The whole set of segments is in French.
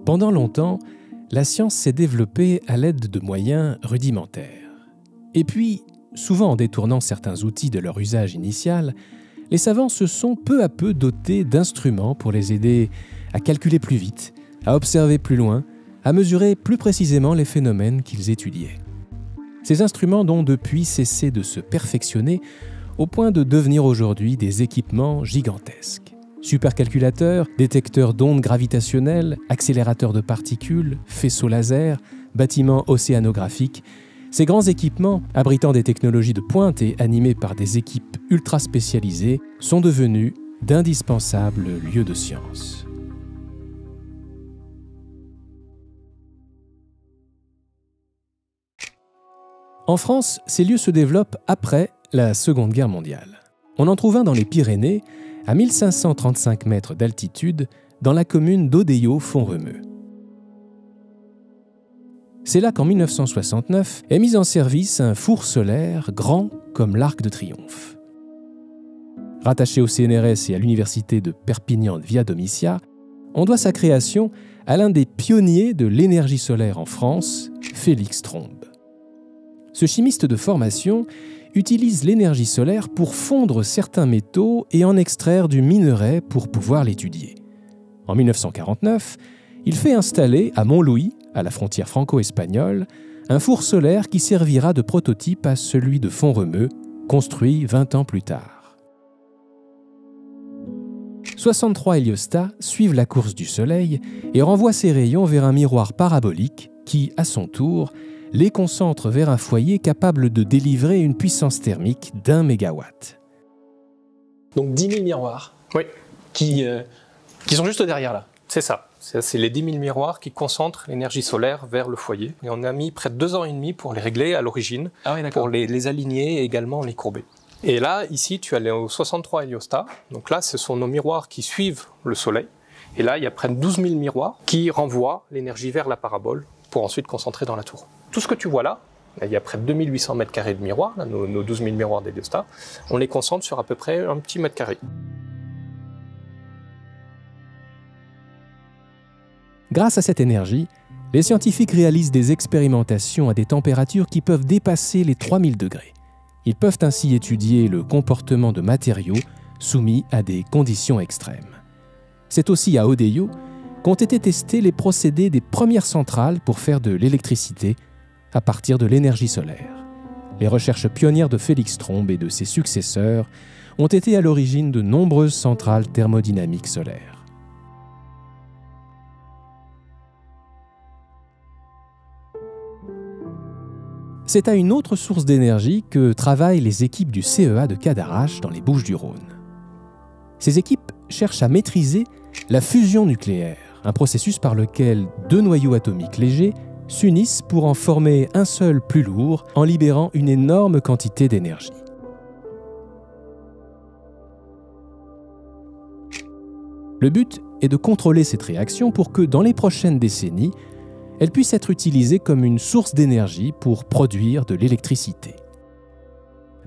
Pendant longtemps, la science s'est développée à l'aide de moyens rudimentaires. Et puis, souvent en détournant certains outils de leur usage initial, les savants se sont peu à peu dotés d'instruments pour les aider à calculer plus vite, à observer plus loin, à mesurer plus précisément les phénomènes qu'ils étudiaient. Ces instruments n'ont depuis cessé de se perfectionner au point de devenir aujourd'hui des équipements gigantesques. Supercalculateurs, détecteurs d'ondes gravitationnelles, accélérateurs de particules, faisceaux laser, bâtiments océanographiques, ces grands équipements, abritant des technologies de pointe et animés par des équipes ultra spécialisées, sont devenus d'indispensables lieux de science. En France, ces lieux se développent après la Seconde Guerre mondiale. On en trouve un dans les Pyrénées, à 1535 mètres d'altitude, dans la commune d'Audeillo-Font-Romeu. C'est là qu'en 1969 est mis en service un four solaire grand comme l'Arc de Triomphe. Rattaché au CNRS et à l'université de Perpignan Via Domitia, on doit sa création à l'un des pionniers de l'énergie solaire en France, Félix Trombe. Ce chimiste de formation utilise l'énergie solaire pour fondre certains métaux et en extraire du minerai pour pouvoir l'étudier. En 1949, il fait installer à Montlouis, à la frontière franco-espagnole, un four solaire qui servira de prototype à celui de Font-Romeu, construit 20 ans plus tard. 63 héliostats suivent la course du Soleil et renvoient ses rayons vers un miroir parabolique qui, à son tour, les concentre vers un foyer capable de délivrer une puissance thermique d'1 mégawatt. Donc 10 000 miroirs qui sont juste derrière là. C'est ça. C'est les 10 000 miroirs qui concentrent l'énergie solaire vers le foyer. Et on a mis près de 2 ans et demi pour les régler à l'origine, pour les aligner et également les courber. Et là, ici, tu as les 63 héliostats. Donc là, ce sont nos miroirs qui suivent le soleil. Et là, il y a près de 12 000 miroirs qui renvoient l'énergie vers la parabole pour ensuite concentrer dans la tour. Tout ce que tu vois là, il y a près de 2800 mètres carrés de miroirs, là, nos 12 000 miroirs d'héliostats, on les concentre sur à peu près un petit mètre carré. Grâce à cette énergie, les scientifiques réalisent des expérimentations à des températures qui peuvent dépasser les 3000 degrés. Ils peuvent ainsi étudier le comportement de matériaux soumis à des conditions extrêmes. C'est aussi à Audeillo qu'ont été testés les procédés des premières centrales pour faire de l'électricité à partir de l'énergie solaire. Les recherches pionnières de Félix Trombe et de ses successeurs ont été à l'origine de nombreuses centrales thermodynamiques solaires. C'est à une autre source d'énergie que travaillent les équipes du CEA de Cadarache dans les Bouches-du-Rhône. Ces équipes cherchent à maîtriser la fusion nucléaire, un processus par lequel 2 noyaux atomiques légers s'unissent pour en former un seul plus lourd en libérant une énorme quantité d'énergie. Le but est de contrôler cette réaction pour que dans les prochaines décennies, elle puisse être utilisée comme une source d'énergie pour produire de l'électricité.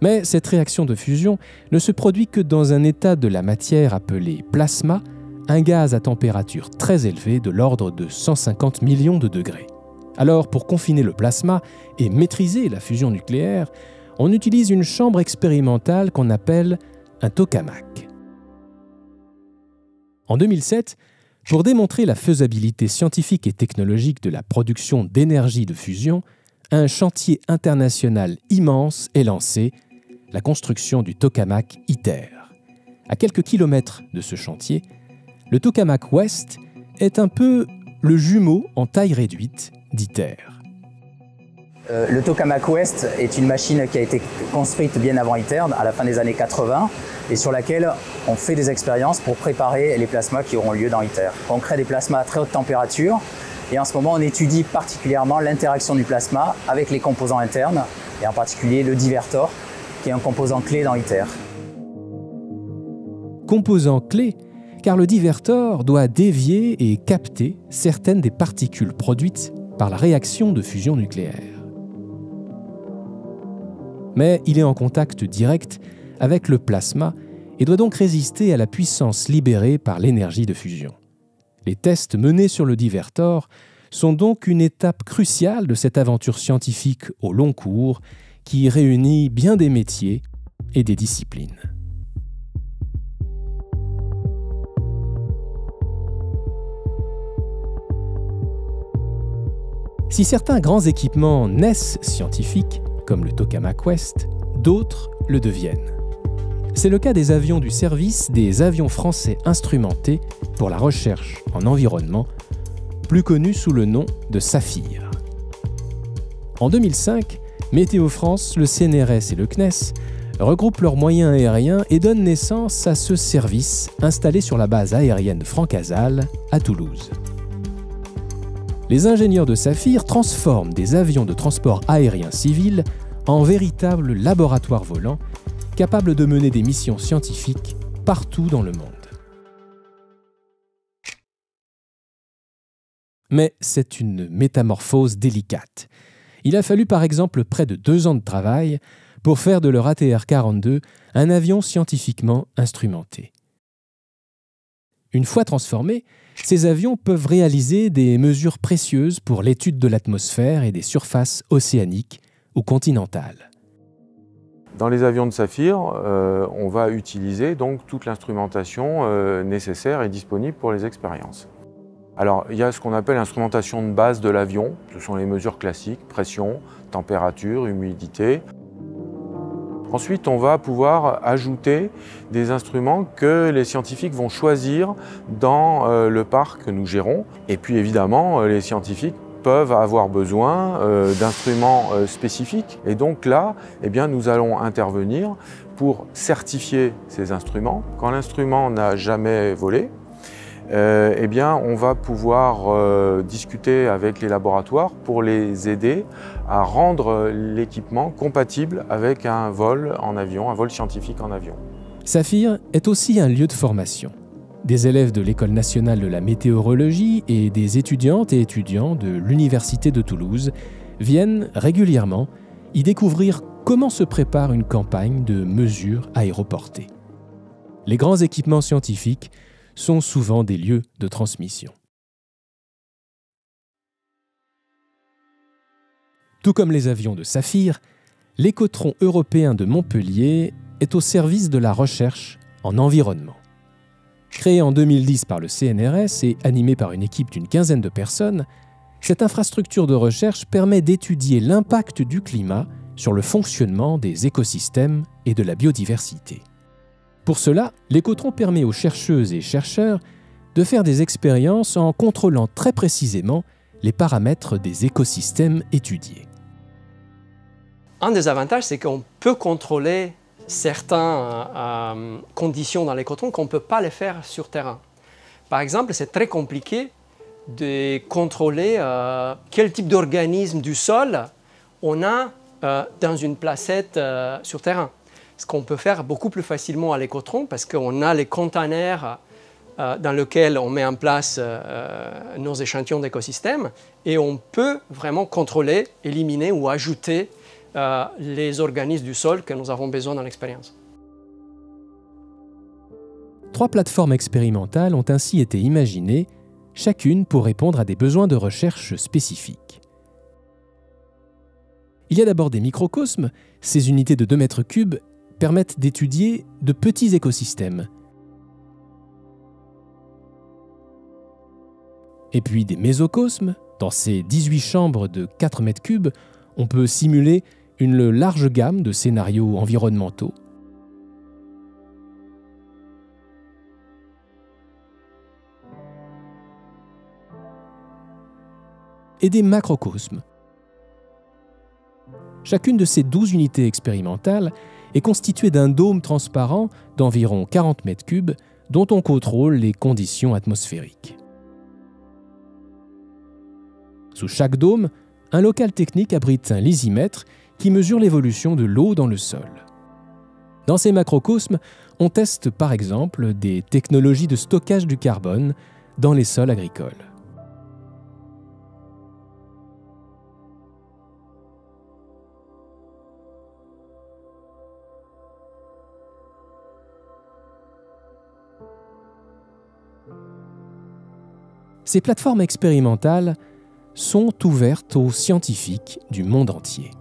Mais cette réaction de fusion ne se produit que dans un état de la matière appelé plasma, un gaz à température très élevée de l'ordre de 150 millions de degrés. Alors, pour confiner le plasma et maîtriser la fusion nucléaire, on utilise une chambre expérimentale qu'on appelle un tokamak. En 2007, pour démontrer la faisabilité scientifique et technologique de la production d'énergie de fusion, un chantier international immense est lancé, la construction du tokamak ITER. À quelques kilomètres de ce chantier, le tokamak West est un peu le jumeau en taille réduite d'ITER. Le tokamak West est une machine qui a été construite bien avant ITER, à la fin des années 80, et sur laquelle on fait des expériences pour préparer les plasmas qui auront lieu dans ITER. On crée des plasmas à très haute température, et en ce moment on étudie particulièrement l'interaction du plasma avec les composants internes, et en particulier le divertor, qui est un composant clé dans ITER. Composant clé, car le divertor doit dévier et capter certaines des particules produites par la réaction de fusion nucléaire. Mais il est en contact direct avec le plasma et doit donc résister à la puissance libérée par l'énergie de fusion. Les tests menés sur le Divertor sont donc une étape cruciale de cette aventure scientifique au long cours qui réunit bien des métiers et des disciplines. Si certains grands équipements naissent scientifiques, comme le Tokamak Quest, d'autres le deviennent. C'est le cas des avions du service des avions français instrumentés pour la recherche en environnement, plus connus sous le nom de Saphir. En 2005, Météo France, le CNRS et le CNES regroupent leurs moyens aériens et donnent naissance à ce service installé sur la base aérienne de Francazal à Toulouse. Les ingénieurs de Saphir transforment des avions de transport aérien civil en véritables laboratoires volants capables de mener des missions scientifiques partout dans le monde. Mais c'est une métamorphose délicate. Il a fallu par exemple près de 2 ans de travail pour faire de leur ATR-42 un avion scientifiquement instrumenté. Une fois transformés, ces avions peuvent réaliser des mesures précieuses pour l'étude de l'atmosphère et des surfaces océaniques ou continentales. Dans les avions de Saphir, on va utiliser donc toute l'instrumentation nécessaire et disponible pour les expériences. Alors, il y a ce qu'on appelle l'instrumentation de base de l'avion. Ce sont les mesures classiques, pression, température, humidité. Ensuite, on va pouvoir ajouter des instruments que les scientifiques vont choisir dans le parc que nous gérons. Et puis évidemment, les scientifiques peuvent avoir besoin d'instruments spécifiques. Et donc là, eh bien, nous allons intervenir pour certifier ces instruments. Quand l'instrument n'a jamais volé, eh bien, on va pouvoir discuter avec les laboratoires pour les aider à rendre l'équipement compatible avec un vol en avion, un vol scientifique en avion. Saphir est aussi un lieu de formation. Des élèves de l'École nationale de la météorologie et des étudiantes et étudiants de l'Université de Toulouse viennent régulièrement y découvrir comment se prépare une campagne de mesures aéroportées. Les grands équipements scientifiques sont souvent des lieux de transmission. Tout comme les avions de Saphir, l'écotron européen de Montpellier est au service de la recherche en environnement. Créé en 2010 par le CNRS et animé par une équipe d'une quinzaine de personnes, cette infrastructure de recherche permet d'étudier l'impact du climat sur le fonctionnement des écosystèmes et de la biodiversité. Pour cela, l'écotron permet aux chercheuses et chercheurs de faire des expériences en contrôlant très précisément les paramètres des écosystèmes étudiés. Un des avantages, c'est qu'on peut contrôler certaines conditions dans l'écotron qu'on ne peut pas les faire sur terrain. Par exemple, c'est très compliqué de contrôler quel type d'organisme du sol on a dans une placette sur terrain. Ce qu'on peut faire beaucoup plus facilement à l'écotron parce qu'on a les containers dans lesquels on met en place nos échantillons d'écosystèmes et on peut vraiment contrôler, éliminer ou ajouter les organismes du sol que nous avons besoin dans l'expérience. 3 plateformes expérimentales ont ainsi été imaginées, chacune pour répondre à des besoins de recherche spécifiques. Il y a d'abord des microcosmes. Ces unités de 2 mètres cubes permettent d'étudier de petits écosystèmes. Et puis des mésocosmes. Dans ces 18 chambres de 4 mètres cubes, on peut simuler une large gamme de scénarios environnementaux. Et des macrocosmes. Chacune de ces 12 unités expérimentales est constituée d'un dôme transparent d'environ 40 mètres cubes dont on contrôle les conditions atmosphériques. Sous chaque dôme, un local technique abrite un lysimètre qui mesure l'évolution de l'eau dans le sol. Dans ces macrocosmes, on teste par exemple des technologies de stockage du carbone dans les sols agricoles. Ces plateformes expérimentales sont ouvertes aux scientifiques du monde entier.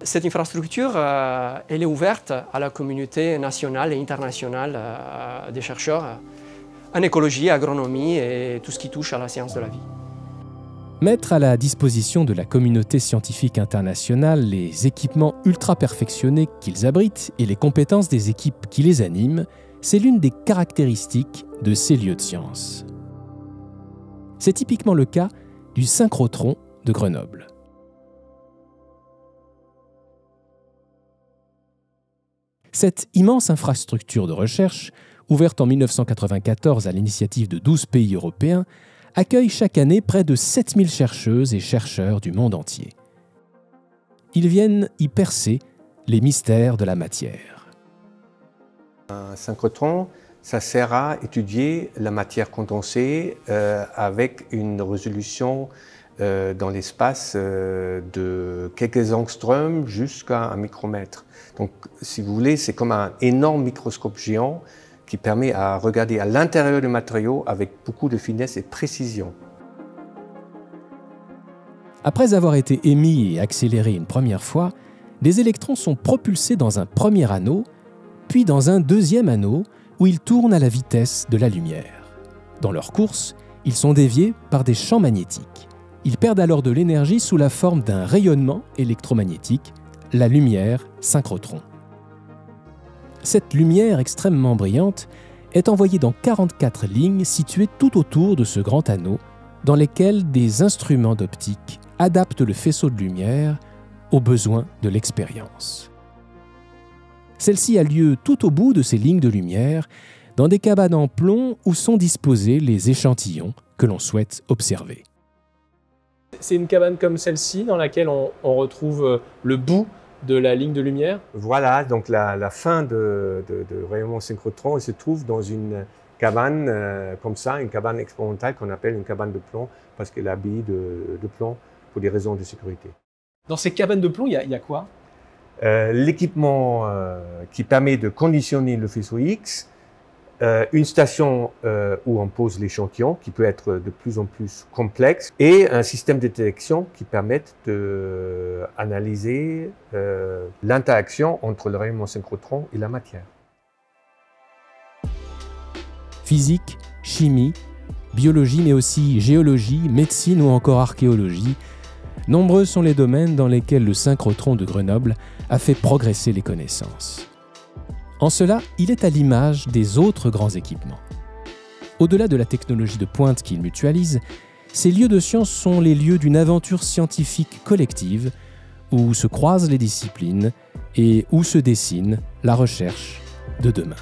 Cette infrastructure, elle est ouverte à la communauté nationale et internationale des chercheurs en écologie, agronomie et tout ce qui touche à la science de la vie. Mettre à la disposition de la communauté scientifique internationale les équipements ultra perfectionnés qu'ils abritent et les compétences des équipes qui les animent, c'est l'une des caractéristiques de ces lieux de science. C'est typiquement le cas du synchrotron de Grenoble. Cette immense infrastructure de recherche, ouverte en 1994 à l'initiative de 12 pays européens, accueille chaque année près de 7000 chercheuses et chercheurs du monde entier. Ils viennent y percer les mystères de la matière. Un synchrotron, ça sert à étudier la matière condensée avec une résolution dans l'espace de quelques angstroms jusqu'à un micromètre. Donc, si vous voulez, c'est comme un énorme microscope géant qui permet à regarder à l'intérieur du matériau avec beaucoup de finesse et précision. Après avoir été émis et accélérés une première fois, des électrons sont propulsés dans un premier anneau, puis dans un deuxième anneau où ils tournent à la vitesse de la lumière. Dans leur course, ils sont déviés par des champs magnétiques. Ils perdent alors de l'énergie sous la forme d'un rayonnement électromagnétique, la lumière synchrotron. Cette lumière extrêmement brillante est envoyée dans 44 lignes situées tout autour de ce grand anneau, dans lesquelles des instruments d'optique adaptent le faisceau de lumière aux besoins de l'expérience. Celle-ci a lieu tout au bout de ces lignes de lumière, dans des cabanes en plomb où sont disposés les échantillons que l'on souhaite observer. C'est une cabane comme celle-ci dans laquelle on retrouve le bout de la ligne de lumière. Voilà, donc la fin de rayonnement synchrotron, elle se trouve dans une cabane comme ça, une cabane expérimentale qu'on appelle une cabane de plomb parce qu'elle est habillée de plomb pour des raisons de sécurité. Dans ces cabanes de plomb, il y a quoi? L'équipement qui permet de conditionner le faisceau X, une station où on pose l'échantillon qui peut être de plus en plus complexe et un système de détection qui permettent d'analyser l'interaction entre le rayonnement synchrotron et la matière. Physique, chimie, biologie mais aussi géologie, médecine ou encore archéologie, nombreux sont les domaines dans lesquels le synchrotron de Grenoble a fait progresser les connaissances. En cela, il est à l'image des autres grands équipements. Au-delà de la technologie de pointe qu'il mutualise, ces lieux de science sont les lieux d'une aventure scientifique collective où se croisent les disciplines et où se dessine la recherche de demain.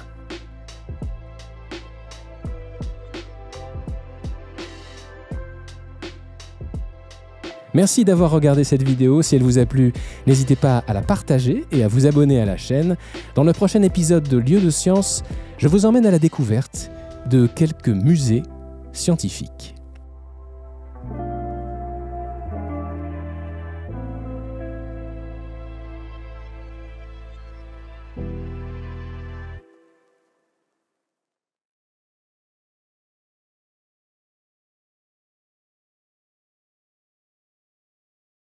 Merci d'avoir regardé cette vidéo. Si elle vous a plu, n'hésitez pas à la partager et à vous abonner à la chaîne. Dans le prochain épisode de Lieux de Science, je vous emmène à la découverte de quelques musées scientifiques.